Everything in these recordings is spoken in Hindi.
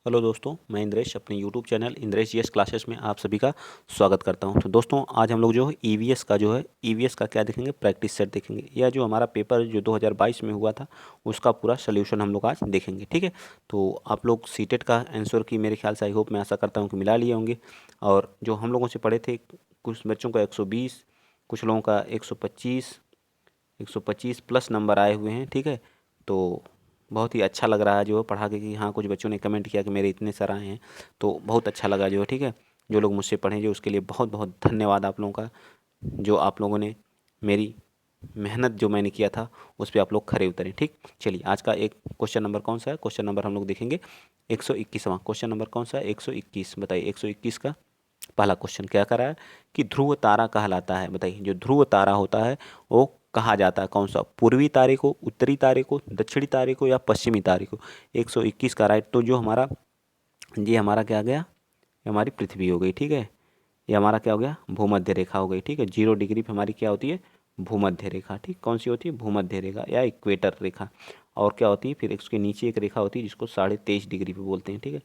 हेलो दोस्तों, मैं इंद्रेश अपने YouTube channel Indresh GS classes में आप सभी का स्वागत करता हूं। तो दोस्तों, आज हम लोग जो है ईवीएस का ईवीएस का क्या देखेंगे, प्रैक्टिस सेट देखेंगे। यह जो हमारा पेपर जो 2022 में हुआ था उसका पूरा सोल्यूशन हम लोग आज देखेंगे। ठीक है, तो आप लोग सीटेट का आंसर की मेरे ख्याल से आई होप मैं आशा करता हूँ कि मिला लिए होंगे। और जो हम लोगों से पढ़े थे, कुछ बच्चों का 120, कुछ लोगों का 125 प्लस नंबर आए हुए हैं। ठीक है, तो बहुत ही अच्छा लग रहा है जो है पढ़ा के कि हाँ, कुछ बच्चों ने कमेंट किया कि मेरे इतने सर आए हैं, तो बहुत अच्छा लगा जो है। ठीक है, जो लोग मुझसे पढ़े जो उसके लिए बहुत बहुत धन्यवाद आप लोगों का, जो आप लोगों ने मेरी मेहनत जो मैंने किया था उस पर आप लोग खरे उतरे। ठीक, चलिए आज का एक क्वेश्चन नंबर कौन सा है, क्वेश्चन नंबर हम लोग देखेंगे 121वां क्वेश्चन नंबर कौन सा है, 121। बताइए 121 का पहला क्वेश्चन क्या कर रहा है कि ध्रुव तारा कहलाता है। बताइए जो ध्रुव तारा होता है वो कहा जाता है कौन सा, पूर्वी तारे को, उत्तरी तारे को, दक्षिणी तारे को या पश्चिमी तारे को। 121 का राइट। तो जो हमारा ये हमारा क्या गया, ये हमारी पृथ्वी हो गई। ठीक है, ये हमारा क्या हो गया, भूमध्य रेखा हो गई। ठीक है, 0 डिग्री पे हमारी क्या होती है, भूमध्य रेखा। ठीक, कौन सी होती है, भूमध्य रेखा या इक्वेटर रेखा। और क्या होती है फिर उसके नीचे एक रेखा होती है जिसको 23.5 डिग्री पे बोलते हैं। ठीक है,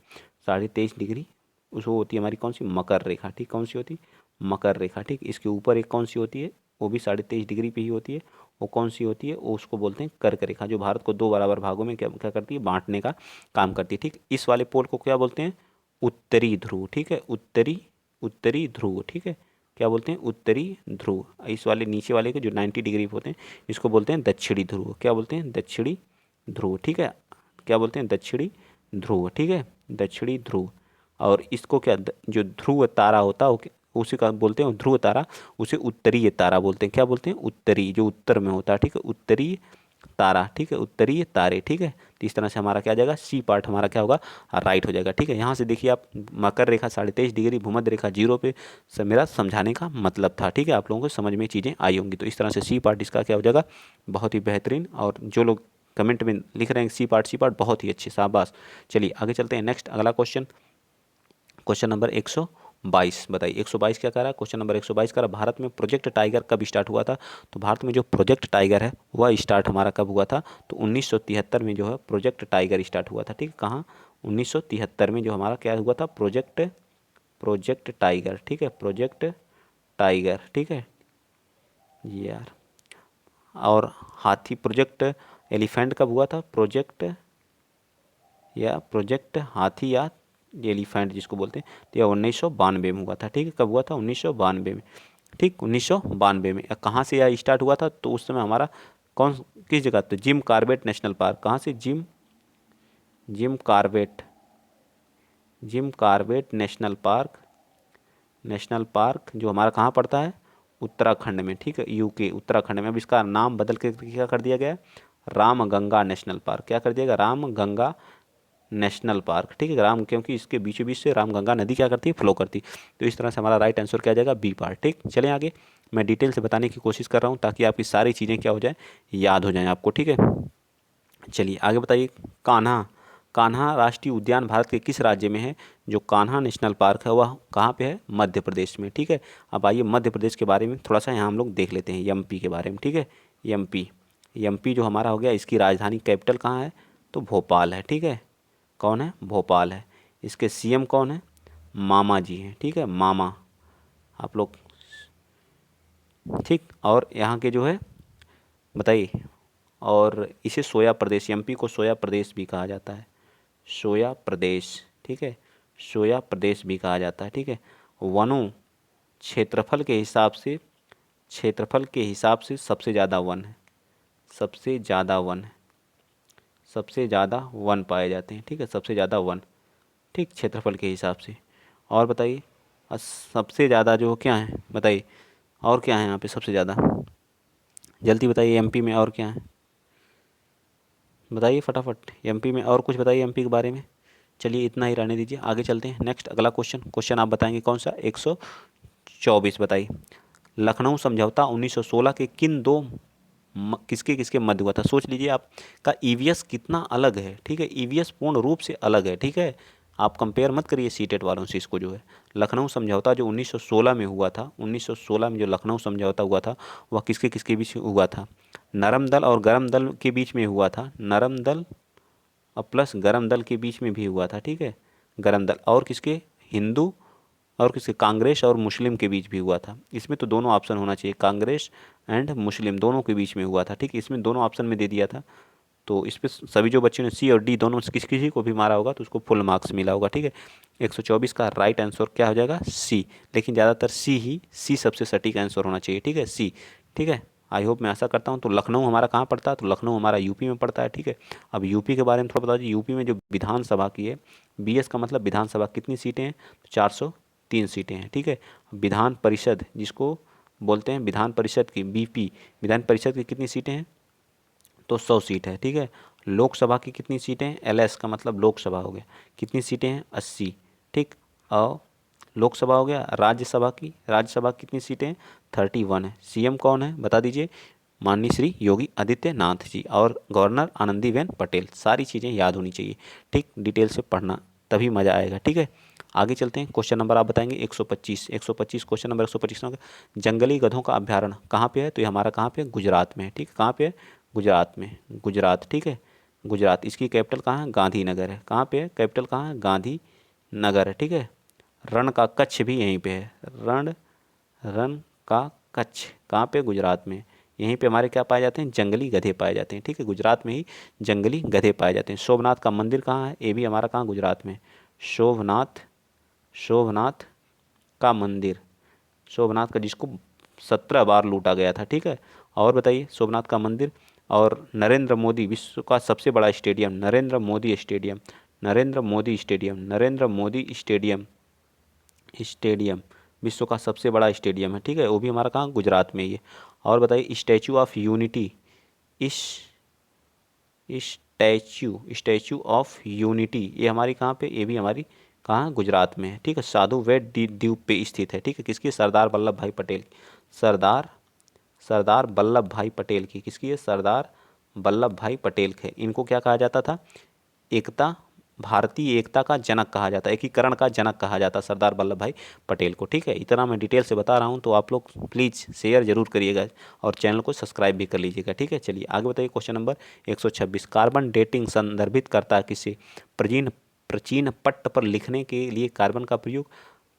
23.5 डिग्री उसको होती है हमारी कौन सी, मकर रेखा। ठीक, कौन सी होती है, मकर रेखा। ठीक, इसके ऊपर एक कौन सी होती है, वो भी 23.5 डिग्री पे ही होती है। वो कौन सी होती है, वो उसको बोलते हैं कर्क रेखा, जो भारत को 2 बराबर भागों में क्या क्या करती है, बांटने का काम करती है। ठीक, इस वाले पोल को क्या बोलते हैं, उत्तरी ध्रुव। ठीक है, उत्तरी उत्तरी ध्रुव। ठीक है, क्या बोलते हैं, उत्तरी ध्रुव। इस वाले नीचे वाले के जो 90 डिग्री पे होते हैं इसको बोलते हैं दक्षिणी ध्रुव। क्या बोलते हैं, दक्षिणी ध्रुव। ठीक है, क्या बोलते हैं, दक्षिणी ध्रुव। ठीक है, दक्षिणी ध्रुव। और इसको क्या जो ध्रुव तारा होता है उसी का बोलते हैं ध्रुव तारा, उसे उत्तरीय तारा बोलते हैं। क्या बोलते हैं, उत्तरी, जो उत्तर में होता है। ठीक है, उत्तरीय तारा। ठीक है, उत्तरीय तारे। ठीक है, तो इस तरह से हमारा क्या आ जाएगा, सी पार्ट हमारा क्या होगा, राइट हो जाएगा। ठीक है, यहाँ से देखिए आप, मकर रेखा 23.5 डिग्री, भूमध्य रेखा 0 पे। सब मेरा समझाने का मतलब था। ठीक है, आप लोगों को समझ में चीज़ें आई होंगी। तो इस तरह से सी पार्ट इसका क्या हो जाएगा, बहुत ही बेहतरीन। और जो लोग कमेंट में लिख रहे हैं सी पार्ट बहुत ही अच्छे, शाबाश। चलिए आगे चलते हैं, नेक्स्ट अगला क्वेश्चन, क्वेश्चन नंबर 122। बताइए 122 क्या कह रहा है, क्वेश्चन नंबर 122 कह रहा है भारत में प्रोजेक्ट टाइगर कब स्टार्ट हुआ था। तो भारत में जो प्रोजेक्ट टाइगर है वह स्टार्ट हमारा कब हुआ था, तो 1973 में जो है प्रोजेक्ट टाइगर स्टार्ट हुआ था। ठीक है, कहाँ, 1973 में जो हमारा क्या हुआ था, प्रोजेक्ट प्रोजेक्ट टाइगर। ठीक है, प्रोजेक्ट टाइगर। ठीक है ये यार, और हाथी प्रोजेक्ट एलिफेंट कब हुआ था, प्रोजेक्ट हाथी या एलिफेंट जिसको बोलते हैं, तो यह 1992 में हुआ था। ठीक है, कब हुआ था, 1992 में। ठीक, 1992 में। कहाँ से यह स्टार्ट हुआ था, तो उस समय हमारा कौन, किस जगह, तो जिम कॉर्बेट नेशनल पार्क। कहाँ से, Jim Corbett, Jim Corbett national park जो हमारा कहाँ पड़ता है, उत्तराखंड में। ठीक है, यूके, उत्तराखंड में। अब इसका नाम बदल के क्या कर दिया गया, रामगंगा नेशनल पार्क। क्या कर दिया गया, रामगंगा नेशनल पार्क। ठीक है, राम, क्योंकि इसके बीचों बीच से रामगंगा नदी क्या करती है, फ्लो करती। तो इस तरह से हमारा राइट आंसर क्या आ जाएगा, बी पार्ट। ठीक, चलें आगे, मैं डिटेल से बताने की कोशिश कर रहा हूँ ताकि आपकी सारी चीज़ें क्या हो जाए, याद हो जाएं आपको। ठीक है, चलिए आगे बताइए, कान्हा, कान्हा राष्ट्रीय उद्यान भारत के किस राज्य में है। जो कान्हा नेशनल पार्क है वह कहाँ पे है, मध्य प्रदेश में। ठीक है, अब आइए मध्य प्रदेश के बारे में थोड़ा सा यहाँ हम लोग देख लेते हैं, एमपी के बारे में। ठीक है, एमपी, एमपी जो हमारा हो गया, इसकी राजधानी कैपिटल कहाँ है, तो भोपाल है। ठीक है, कौन है, भोपाल है। इसके सीएम कौन है, मामा जी हैं। ठीक है, मामा, आप लोग। ठीक, और यहाँ के जो है, बताइए, और इसे सोया प्रदेश, एमपी को सोया प्रदेश भी कहा जाता है, सोया प्रदेश। ठीक है, सोया प्रदेश भी कहा जाता है। ठीक है, वनों, क्षेत्रफल के हिसाब से, क्षेत्रफल के हिसाब से सबसे ज़्यादा वन है, सबसे ज़्यादा वन है, सबसे ज़्यादा वन पाए जाते हैं। ठीक है, सबसे ज़्यादा वन। ठीक, क्षेत्रफल के हिसाब से। और बताइए, सबसे ज़्यादा जो क्या है, बताइए, और क्या है यहाँ पे सबसे ज़्यादा, जल्दी बताइए, एमपी में और क्या है, बताइए फटाफट, एमपी में और कुछ बताइए एमपी के बारे में। चलिए इतना ही रहने दीजिए, आगे चलते हैं, नेक्स्ट अगला क्वेश्चन, क्वेश्चन आप बताएंगे कौन सा, 124। बताइए लखनऊ समझौता 1916 के किन दो किसके किसके मध्य हुआ था। सोच लीजिए आपका ईवीएस कितना अलग है। ठीक है, ईवीएस पूर्ण रूप से अलग है। ठीक है, आप कंपेयर मत करिए सीटेट वालों से इसको। जो है लखनऊ समझौता जो 1916 में हुआ था, 1916 में जो लखनऊ समझौता हुआ था वह किसके किसके बीच हुआ था, नरम दल और गरम दल के बीच में हुआ था, नरम दल और प्लस गरम दल के बीच में भी हुआ था। ठीक है, गरम दल, और किसके, हिंदू और किसके, कांग्रेस और मुस्लिम के बीच भी हुआ था। इसमें तो दोनों ऑप्शन होना चाहिए, कांग्रेस एंड मुस्लिम दोनों के बीच में हुआ था, ठीक है, इसमें दोनों ऑप्शन में दे दिया था। तो इस पे सभी जो बच्चों ने सी और डी दोनों से किसी को भी मारा होगा तो उसको फुल मार्क्स मिला होगा, ठीक है। 124 का राइट आंसर क्या हो जाएगा, सी। लेकिन ज़्यादातर सी सबसे सटीक आंसर होना चाहिए, ठीक है, सी, ठीक है। आई होप, मैं आशा करता हूँ। तो लखनऊ हमारा कहाँ पड़ता है, तो लखनऊ हमारा यूपी में पड़ता है, ठीक है। अब यूपी के बारे में थोड़ा बता दीजिए। यूपी में जो विधानसभा की है, बीएस का मतलब विधानसभा, कितनी सीटें हैं, तो 403 सीटें हैं, ठीक है। विधान परिषद जिसको बोलते हैं, विधान परिषद की बीपी, विधान परिषद की कितनी सीटें हैं, तो 100 सीट है, ठीक है। लोकसभा की कितनी सीटें हैं, एलएस का मतलब लोकसभा हो गया, कितनी सीटें हैं, 80, ठीक। और लोकसभा हो गया। राज्यसभा कितनी सीटें हैं, 31 है। सीएम कौन है बता दीजिए, माननीय श्री योगी आदित्यनाथ जी, और गवर्नर आनंदीबेन पटेल। सारी चीज़ें याद होनी चाहिए, ठीक, डिटेल से पढ़ना तभी मज़ा आएगा, ठीक है। आगे चलते हैं, क्वेश्चन नंबर आप बताएंगे 125 क्वेश्चन नंबर 125 होगा। जंगली गधों का अभ्यारण्य कहाँ पे है, तो ये हमारा कहाँ पे है, गुजरात में है, ठीक है। कहाँ पे है, गुजरात में, गुजरात, ठीक है, गुजरात। इसकी कैपिटल कहाँ है, गांधीनगर है। कहाँ पे है, कैपिटल कहाँ है, गांधीनगर है, ठीक है। रण का कच्छ भी यहीं पे है, रण का कच्छ कहाँ पे, गुजरात में। यहीं पे हमारे क्या पाए जाते हैं, जंगली गधे पाए जाते हैं, ठीक है, गुजरात में ही जंगली गधे पाए जाते हैं। सोमनाथ का मंदिर कहाँ है, ये भी हमारा कहाँ, गुजरात में। सोमनाथ, सोमनाथ का मंदिर, सोमनाथ का जिसको 17 बार लूटा गया था, ठीक है। और बताइए, सोमनाथ का मंदिर। और नरेंद्र मोदी, विश्व का सबसे बड़ा stadium, Narendra Modi stadium, Narendra Modi stadium, Narendra Modi stadium, stadium विश्व का सबसे बड़ा स्टेडियम है, ठीक है, वो भी हमारा कहाँ, गुजरात में ही है। और बताइए, स्टैचू ऑफ यूनिटी, इस स्टैचू ऑफ यूनिटी ये हमारी कहाँ पे, ये भी हमारी कहाँ, गुजरात में है, ठीक है। साधु वैद द्वीप पे स्थित है, ठीक है, किसकी, सरदार वल्लभ भाई पटेल, सरदार सरदार वल्लभ भाई पटेल की, किसकी है, सरदार वल्लभ भाई पटेल के। इनको क्या कहा जाता था, एकता, भारतीय एकता का जनक कहा जाता है, एकीकरण का जनक कहा जाता है सरदार वल्लभ भाई पटेल को, ठीक है। इतना मैं डिटेल से बता रहा हूँ, तो आप लोग प्लीज़ शेयर जरूर करिएगा और चैनल को सब्सक्राइब भी कर लीजिएगा, ठीक है। चलिए आगे बताइए, क्वेश्चन नंबर 126, कार्बन डेटिंग संदर्भित करता है किसे, प्राचीन प्राचीन पट्ट पर लिखने के लिए कार्बन का प्रयोग,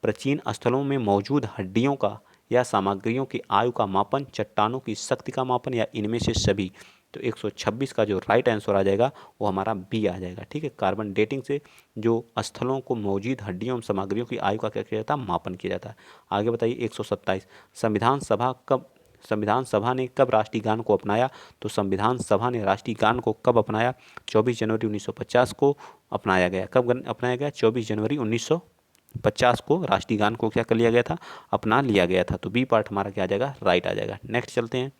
प्राचीन स्थलों में मौजूद हड्डियों का या सामग्रियों की आयु का मापन, चट्टानों की शक्ति का मापन, या इनमें से सभी। तो 126 का जो राइट आंसर आ जाएगा वो हमारा बी आ जाएगा, ठीक है। कार्बन डेटिंग से जो स्थलों को मौजूद हड्डियों एवं सामग्रियों की आयु का क्या किया जाता है, मापन किया जाता है। आगे बताइए 127, संविधान सभा ने कब राष्ट्रीय गान को अपनाया, तो संविधान सभा ने राष्ट्रीय गान को कब अपनाया, 24 जनवरी 1950 को अपनाया गया। कब अपनाया गया, 24 जनवरी 1950 को राष्ट्रीय गान को क्या कर लिया गया था, अपना लिया गया था। तो बी पार्ट हमारा क्या आ जाएगा, राइट आ जाएगा। नेक्स्ट चलते हैं,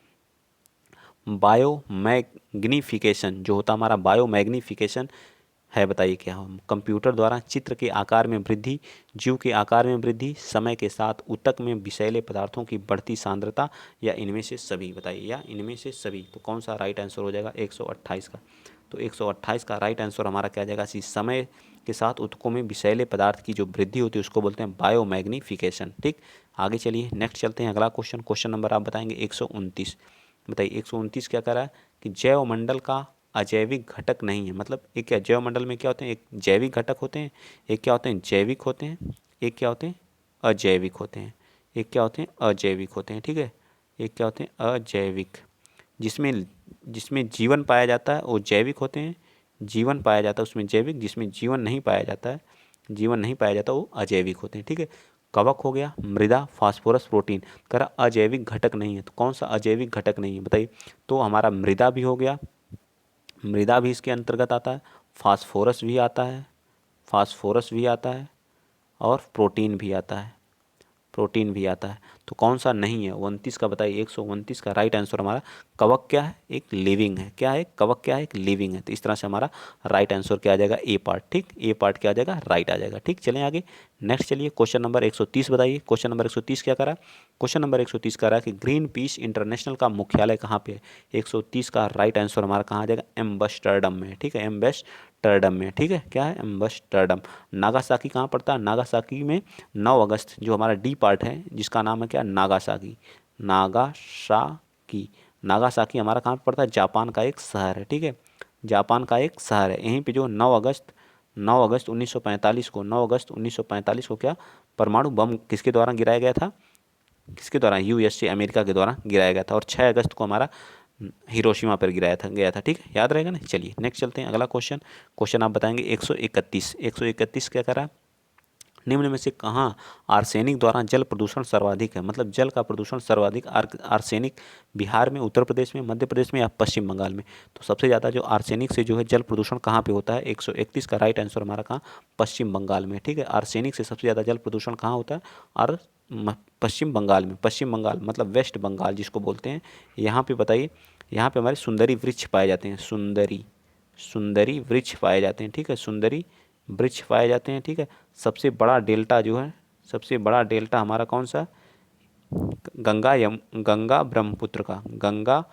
बायोमैग्निफिकेशन जो होता है हमारा, बायोमैग्निफिकेशन है, बताइए क्या हो। कंप्यूटर द्वारा चित्र के आकार में वृद्धि, जीव के आकार में वृद्धि, समय के साथ ऊतक में विषैले पदार्थों की बढ़ती सांद्रता, या इनमें से सभी, बताइए, या इनमें से सभी। तो कौन सा राइट आंसर हो जाएगा, 128 का। तो 128 का राइट आंसर हमारा क्या जाएगा, समय के साथ ऊतकों में विषैले पदार्थ की जो वृद्धि होती है उसको बोलते हैं बायोमैग्निफिकेशन, ठीक। आगे चलिए नेक्स्ट चलते हैं, अगला क्वेश्चन, क्वेश्चन नंबर आप बताएंगे 129। बताइए 129 क्या कह रहा है कि जैव मंडल का अजैविक घटक नहीं है, मतलब एक क्या, जैव मंडल में क्या होते हैं, एक जैविक घटक होते हैं, एक क्या होते हैं, जैविक होते हैं, एक क्या होते हैं, अजैविक होते हैं, एक क्या होते हैं, अजैविक होते हैं, ठीक है। एक क्या होते हैं, अजैविक, जिसमें जिसमें जीवन पाया जाता है वो जैविक होते हैं, जीवन पाया जाता है उसमें जैविक, जिसमें जीवन नहीं पाया जाता है, जीवन नहीं पाया जाता वो अजैविक होते हैं, ठीक है। कवक हो गया, मृदा, फास्फोरस, प्रोटीन, कह रहा अजैविक घटक नहीं है, तो कौन सा अजैविक घटक नहीं है बताइए। तो हमारा मृदा भी हो गया, मृदा भी इसके अंतर्गत आता है, फास्फोरस भी आता है, फास्फोरस भी आता है, और प्रोटीन भी आता है, प्रोटीन भी आता है। तो कौन सा नहीं है, 29 का बताइए। 129 का राइट आंसर हमारा कवक क्या है, एक लिविंग है, क्या है, कवक क्या है, एक लिविंग है। तो इस तरह से हमारा राइट आंसर क्या आ जाएगा, ए पार्ट, ठीक, ए पार्ट क्या आ जाएगा, राइट आ जाएगा, ठीक। चलें आगे, नेक्स्ट चलिए, क्वेश्चन नंबर 130 बताइए। क्वेश्चन नंबर 130 क्या करा, क्वेश्चन नंबर 130 कह रहा है कि ग्रीन पीस इंटरनेशनल का मुख्यालय कहाँ पे है। 130 का राइट आंसर हमारा कहाँ आ जाएगा, एम्बस्टरडम में, ठीक है, एम्बस्टरडम में, ठीक है, क्या है, एम्बस्टरडम। नागासाकी कहाँ पड़ता है, नागासाकी में 9 अगस्त, जो हमारा डी पार्ट है जिसका नाम है क्या, नागासाकी, नागासाकी, नागासाकी हमारा कहाँ पे पड़ता है, जापान का एक शहर है, ठीक है, जापान का एक शहर है। यहीं पे जो 9 अगस्त 9 अगस्त 1945 को क्या परमाणु बम किसके द्वारा गिराया गया था? किसके द्वारा? यूएसए, अमेरिका के द्वारा गिराया गया था। और 6 अगस्त को हमारा हिरोशिमा पर गया था। ठीक है, याद रहेगा ना। चलिए नेक्स्ट चलते हैं, अगला क्वेश्चन आप बताएंगे 131 क्या करा? निम्न में से कहाँ आर्सेनिक द्वारा जल प्रदूषण सर्वाधिक है? मतलब जल का प्रदूषण सर्वाधिक आर्सेनिक बिहार में, उत्तर प्रदेश में, मध्य प्रदेश में या पश्चिम बंगाल में? तो सबसे ज़्यादा जो आर्सेनिक से जो है जल प्रदूषण कहाँ पे होता है? 131 का राइट आंसर हमारा कहाँ? पश्चिम बंगाल में। ठीक है, आर्सेनिक से सबसे ज़्यादा जल प्रदूषण कहाँ होता है? और पश्चिम बंगाल में। पश्चिम बंगाल मतलब वेस्ट बंगाल जिसको बोलते हैं। यहाँ पे बताइए, यहाँ पे हमारे सुंदरी वृक्ष पाए जाते हैं। सुंदरी वृक्ष पाए जाते हैं। ठीक है, सुंदरी वृक्ष पाए जाते हैं। ठीक है, सबसे बड़ा डेल्टा जो है, सबसे बड़ा डेल्टा हमारा कौन सा? गंगा ब्रह्मपुत्र का, गंगा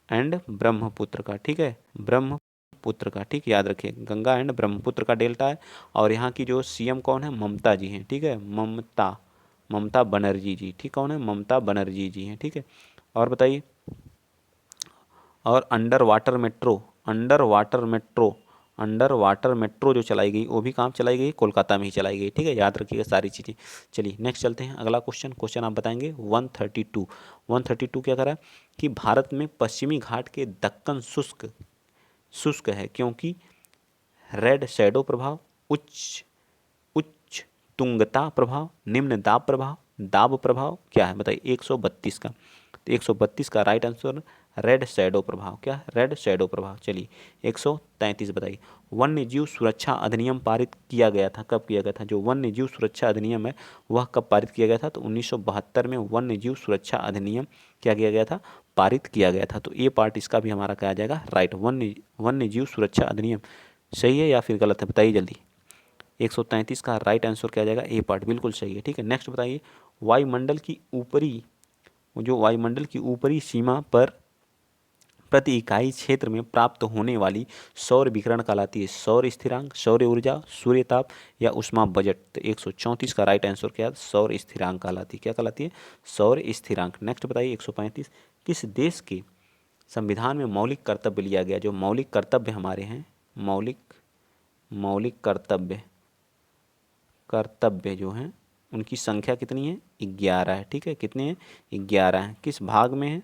एंड ब्रह्मपुत्र का। ठीक है, ब्रह्मपुत्र का। ठीक, याद रखिए, गंगा एंड ब्रह्मपुत्र का डेल्टा है। और यहाँ की जो सीएम कौन है? ममता जी हैं। ठीक है, ममता बनर्जी जी। ठीक, कौन है? ममता बनर्जी जी हैं। ठीक है, और बताइए, और अंडर वाटर मेट्रो जो चलाई गई वो भी कहाँ चलाई गई? कोलकाता में ही चलाई गई। ठीक है, याद रखिएगा सारी चीज़ें। चलिए नेक्स्ट चलते हैं, अगला क्वेश्चन आप बताएंगे 132 क्या करा कि भारत में पश्चिमी घाट के दक्कन शुष्क है क्योंकि रेड शैडो प्रभाव, उच्च उच्च तुंगता प्रभाव, निम्न दाब प्रभाव क्या है? बताइए 132 का। तो 132 का राइट आंसर रेड शैडो प्रभाव। क्या? रेड शैडो प्रभाव। चलिए 133 बताइए, वन्य जीव सुरक्षा अधिनियम पारित किया गया था, कब किया गया था? जो वन्य जीव सुरक्षा अधिनियम है वह कब पारित किया गया था? तो 1972 में वन्य जीव सुरक्षा अधिनियम क्या किया गया था? पारित किया गया था। तो ये पार्ट इसका भी हमारा क्या आ जाएगा? राइट, वन्य जीव सुरक्षा अधिनियम। सही है या फिर गलत है? बताइए जल्दी। 133 का राइट आंसर क्या आ जाएगा? ए पार्ट बिल्कुल सही है। ठीक है, नेक्स्ट बताइए, वायुमंडल की ऊपरी सीमा पर प्रति इकाई क्षेत्र में प्राप्त होने वाली सौर विकिरण कहलाती है सौर स्थिरांक, सौर ऊर्जा, सूर्य ताप या ऊष्मा बजट? तो 134 का राइट आंसर क्या है? सौर स्थिरांक कहलाती है। क्या कहलाती है? सौर स्थिरांक। नेक्स्ट बताइए 135, किस देश के संविधान में मौलिक कर्तव्य लिया गया? जो मौलिक कर्तव्य हमारे हैं, मौलिक कर्तव्य जो हैं उनकी संख्या कितनी है? 11 है। ठीक है, कितने हैं? 11 हैं। किस भाग में है?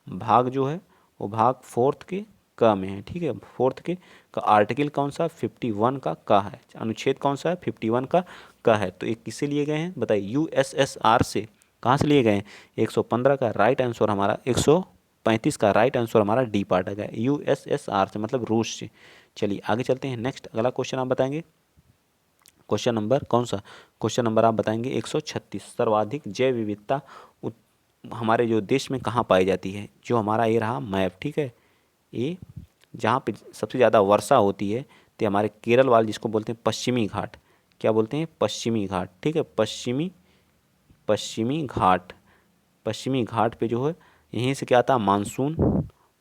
भाग जो है वो भाग फोर्थ के क में है। ठीक है, फोर्थ के का आर्टिकल कौन सा? 51 का क है। अनुच्छेद कौन सा है? 51 का क है। तो ये किससे लिए गए हैं? बताइए, यूएसएसआर से। कहाँ से लिए गए हैं? 115 का राइट आंसर हमारा, 135 का राइट आंसर हमारा डी पार्ट आ गया, यूएसएसआर से मतलब रूस से। चलिए आगे चलते हैं, नेक्स्ट अगला क्वेश्चन आप बताएंगे। क्वेश्चन नंबर कौन सा? क्वेश्चन नंबर आप बताएंगे 136, सर्वाधिक जैव विविधता हमारे जो देश में कहाँ पाई जाती है? जो हमारा ये रहा मैप। ठीक है, ये जहाँ पे सबसे ज़्यादा वर्षा होती है तो हमारे केरल वाले जिसको बोलते हैं पश्चिमी घाट। क्या बोलते हैं? पश्चिमी घाट। ठीक है, पश्चिमी घाट पे जो है यहीं से क्या आता है?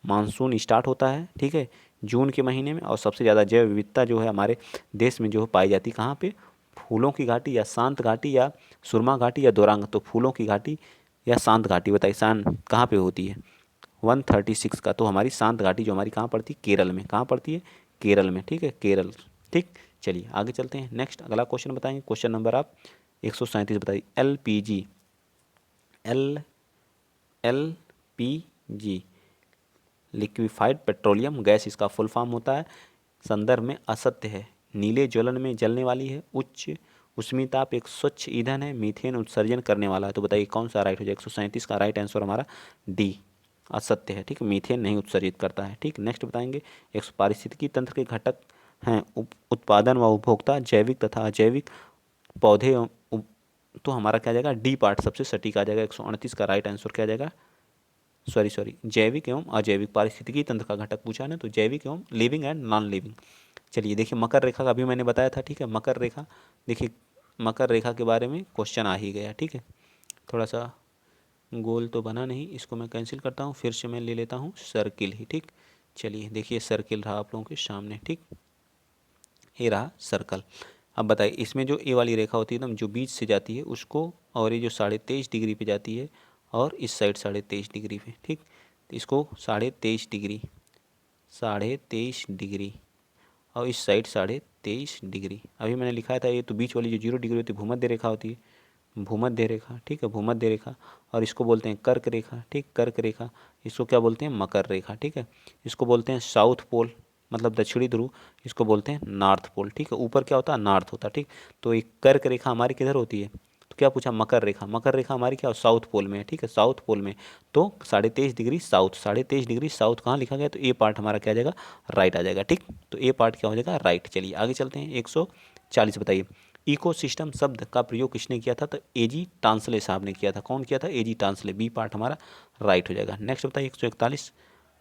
मानसून स्टार्ट होता है। ठीक है, जून के महीने में। और सबसे ज़्यादा जैव विविधता जो है हमारे देश में जो पाई जाती है कहाँ पे? फूलों की घाटी या शांत घाटी या सुरमा घाटी या दोरांग। तो फूलों की घाटी या शांत घाटी बताइए, शांत कहाँ पे होती है? 136 का। तो हमारी शांत घाटी जो हमारी कहाँ पड़ती है? केरल में। कहाँ पड़ती है? केरल में। ठीक है, केरल। ठीक, चलिए आगे चलते हैं, नेक्स्ट अगला क्वेश्चन बताएंगे। क्वेश्चन नंबर आप 137 बताइए, एलपीजी लिक्विफाइड पेट्रोलियम गैस इसका फुल फॉर्म होता है। संदर्भ में असत्य है, नीले ज्वलन में जलने वाली है, उच्च उष्मीताप एक स्वच्छ ईंधन है, मीथेन उत्सर्जन करने वाला है। तो बताइए कौन सा राइट हो जाए? 137 का राइट आंसर हमारा डी, असत्य है। ठीक, मीथेन नहीं उत्सर्जित करता है। ठीक, नेक्स्ट बताएंगे, एक पारिस्थितिकी तंत्र के घटक हैं उत्पादन व उपभोक्ता, जैविक तथा अजैविक, पौधे तो हमारा क्या जाएगा? डी पार्ट सबसे सटीक आ जाएगा। 138 का राइट आंसर क्या जाएगा? सॉरी, जैविक एवं अजैविक पारिस्थितिकी तंत्र का घटक पूछा है ना, तो जैविक एवं लिविंग एंड नॉन लिविंग। चलिए देखिए, मकर रेखा का अभी मैंने बताया था। ठीक है, मकर रेखा, देखिए मकर रेखा के बारे में क्वेश्चन आ ही गया। ठीक है, थोड़ा सा गोल तो बना नहीं, इसको मैं कैंसिल करता हूँ, फिर से मैं ले लेता हूँ सर्किल ही। ठीक, चलिए देखिए सर्किल रहा आप लोगों के सामने। ठीक, ये रहा सर्कल। अब बताइए, इसमें जो ए वाली रेखा होती है एकदम जो बीच से जाती है उसको, और ये जो 23.5 डिग्री पे जाती है और इस साइड 23.5 डिग्री पे। ठीक, तो इसको 23.5 डिग्री और इस साइड 23.5 डिग्री। अभी मैंने लिखा था ये तो बीच वाली जो 0 डिग्री होती है भूमध्य रेखा होती है, भूमध्य रेखा, ठीक है, भूमध्य रेखा। और इसको बोलते हैं कर्क रेखा, ठीक, कर्क रेखा। इसको क्या बोलते हैं? मकर रेखा, ठीक है। इसको बोलते हैं साउथ पोल, मतलब दक्षिणी ध्रुव। इसको बोलते हैं नॉर्थ पोल, ठीक है। ऊपर क्या होता है? नॉर्थ होता है, ठीक। तो एक कर्क रेखा हमारी किधर होती है? तो क्या पूछा? मकर रेखा। मकर रेखा हमारी क्या साउथ पोल में है, ठीक है, साउथ पोल में। तो 23.5 डिग्री साउथ, 23.5 डिग्री साउथ कहाँ लिखा गया? तो ए पार्ट हमारा क्या आ जाएगा? राइट आ जाएगा, ठीक। तो ए पार्ट क्या हो जाएगा? राइट। चलिए आगे चलते हैं। 140 बताइए। इकोसिस्टम शब्द का प्रयोग किसने किया था? तो एजी टांसले साहब ने किया था। कौन किया था? एजी टांसले। बी पार्ट हमारा राइट हो जाएगा। नेक्स्ट बताइए 141।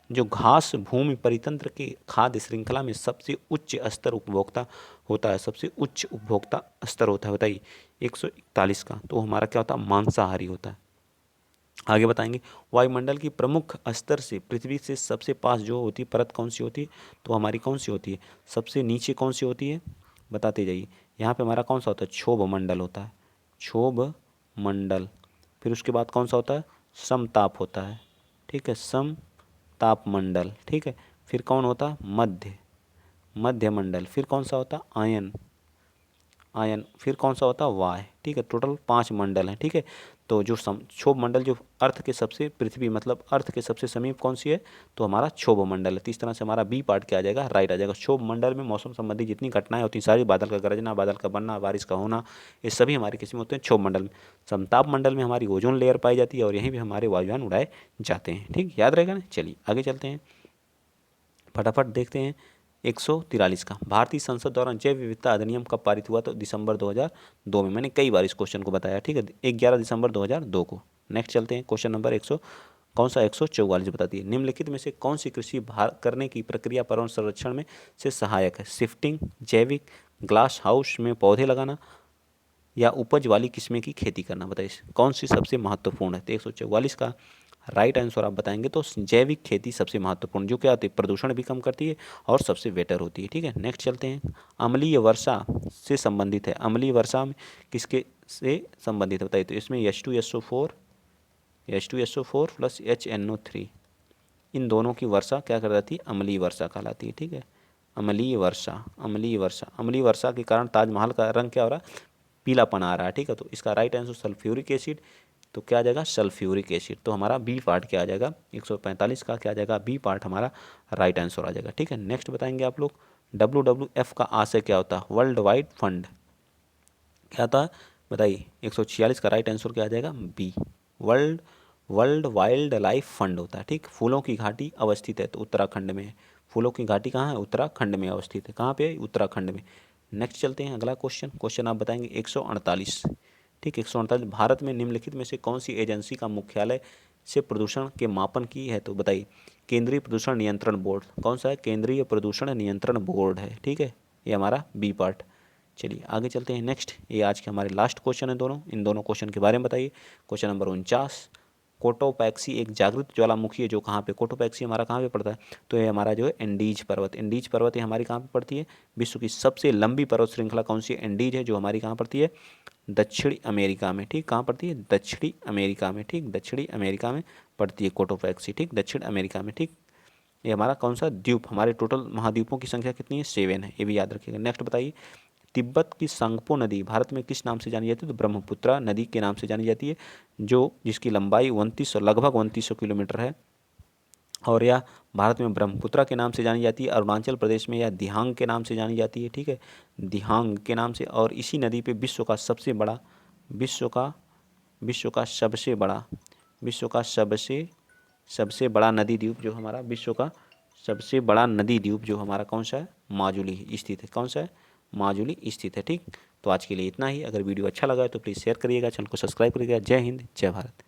जो घास भूमि परितंत्र के खाद्य श्रृंखला में सबसे उच्च स्तर उपभोक्ता होता है, सबसे उच्च उपभोक्ता स्तर होता है, बताइए 141 का। तो हमारा क्या होता है? मांसाहारी होता है। आगे बताएंगे वायुमंडल की प्रमुख स्तर से पृथ्वी से सबसे पास जो होती है परत कौन सी होती है? तो हमारी कौन सी होती है? सबसे नीचे कौन सी होती है? बताते जाइए। यहाँ पे हमारा कौन सा होता है? क्षोभ मंडल होता है, क्षोभ मंडल। फिर उसके बाद कौन सा होता है? समताप होता है, ठीक है, समताप मंडल, ठीक है। फिर कौन होता है? मध्य, मध्य मंडल। फिर कौन सा होता है? Ion, ion. फिर कौन सा होता है? वाय, ठीक है। टोटल 5 मंडल हैं, ठीक है। तो जो क्षोभ मंडल जो अर्थ के सबसे पृथ्वी मतलब अर्थ के सबसे समीप कौन सी है? तो हमारा क्षोभ मंडल है। तो इस तरह से हमारा बी पार्ट क्या आ जाएगा? राइट आ जाएगा। क्षोभ मंडल में मौसम संबंधी जितनी घटनाएं होती हैं सारी, बादल का गरजना, बादल का बनना, बारिश का होना, ये सभी हमारे किसी में होते हैं? क्षोभ मंडल में। समताप मंडल में हमारी ओजोन लेयर पाई जाती है और यहीं भी हमारे वायुयान उड़ाए जाते हैं, ठीक, याद रहेगा ना। चलिए आगे चलते हैं, फटाफट देखते हैं 143 का। भारतीय संसद द्वारा जैव विविधता अधिनियम कब पारित हुआ? तो दिसंबर 2002 में। मैंने कई बार इस क्वेश्चन को बताया, ठीक है, 11 दिसंबर 2002 को। नेक्स्ट चलते हैं क्वेश्चन नंबर 100 कौन सा? 144 बताती है। निम्नलिखित में से कौन सी कृषि करने की प्रक्रिया पर्यावरण संरक्षण में से सहायक है? शिफ्टिंग, जैविक, ग्लास हाउस में पौधे लगाना, या उपज वाली किस्में की खेती करना, बताइए कौन सी सबसे महत्वपूर्ण है? तो 144 का राइट आंसर आप बताएंगे तो जैविक खेती सबसे महत्वपूर्ण, जो क्या होती है? प्रदूषण भी कम करती है और सबसे बेटर होती है, ठीक है। नेक्स्ट चलते हैं, अम्लीय वर्षा से संबंधित है। अम्लीय वर्षा में किसके से संबंधित है बताइए? तो इसमें H2SO4 प्लस HNO3, इन दोनों की वर्षा क्या कहलाती है? अम्लीय वर्षा कहलाती है, ठीक है। अम्लीय वर्षा, अम्लीय वर्षा, अम्लीय वर्षा के कारण ताजमहल का रंग क्या हो रहा है? पीलापन आ रहा है, ठीक है। तो इसका राइट आंसर सल्फ्यूरिक एसिड। तो क्या आ जाएगा? Sulphuric acid. तो हमारा बी पार्ट क्या आ जाएगा? 145 का क्या आ जाएगा? बी पार्ट हमारा राइट आंसर आ जाएगा, ठीक है। नेक्स्ट बताएंगे आप लोग WWF का आशय क्या होता है? वर्ल्ड वाइड फंड क्या था? बताइए 146 का राइट आंसर क्या आ जाएगा? B, world world wildlife fund होता है, ठीक। फूलों की घाटी अवस्थित है तो उत्तराखंड में है। फूलों की घाटी कहाँ है? उत्तराखंड में अवस्थित है। कहाँ पे? उत्तराखंड में। नेक्स्ट चलते हैं अगला क्वेश्चन। क्वेश्चन आप बताएंगे 148, ठीक, 148। भारत में निम्नलिखित में से कौन सी एजेंसी का मुख्यालय से प्रदूषण के मापन की है? तो बताइए केंद्रीय प्रदूषण नियंत्रण बोर्ड। कौन सा है? केंद्रीय प्रदूषण नियंत्रण बोर्ड है, ठीक है। ये हमारा बी पार्ट। चलिए आगे चलते हैं। नेक्स्ट, ये आज के हमारे लास्ट क्वेश्चन है दोनों। इन दोनों क्वेश्चन के बारे में बताइए। क्वेश्चन नंबर 49, कोटोपैक्सी एक जागृत ज्वालामुखी है जो कहाँ पे? कोटोपैक्सी हमारा कहाँ पे पड़ता है? तो ये हमारा जो है एंडीज पर्वत, एंडीज पर्वत ये हमारी कहाँ पे पड़ती है? विश्व की सबसे लंबी पर्वत श्रृंखला कौन सी है? एंडीज है, जो हमारी कहाँ पड़ती है? दक्षिणी अमेरिका में, ठीक। कहाँ पड़ती है? दक्षिणी अमेरिका में, ठीक, दक्षिणी अमेरिका में पड़ती है कोटोपैक्सी, ठीक, दक्षिण अमेरिका में, ठीक। ये हमारा कौन सा द्वीप? हमारे टोटल महाद्वीपों की संख्या कितनी है? 7 है, ये भी याद रखिएगा। नेक्स्ट बताइए तिब्बत की सांगपो नदी भारत में किस नाम से जानी जाती है? तो ब्रह्मपुत्रा नदी के नाम से जानी जाती है, जो जिसकी लंबाई 2900 लगभग 2900 किलोमीटर है। और यह भारत में ब्रह्मपुत्रा के नाम से जानी जाती है। अरुणाचल प्रदेश में यह दिहांग के नाम से जानी जाती है, ठीक है, दिहांग के नाम से। और इसी नदी पे विश्व का सबसे बड़ा विश्व का सबसे बड़ा नदी द्वीप जो हमारा विश्व का सबसे बड़ा नदी द्वीप जो हमारा कौन सा है? माजुली स्थित है। कौन सा है? माजुली स्थित है, ठीक। तो आज के लिए इतना ही। अगर वीडियो अच्छा लगा है तो प्लीज़ शेयर करिएगा, चैनल को सब्सक्राइब करिएगा। जय हिंद, जय भारत।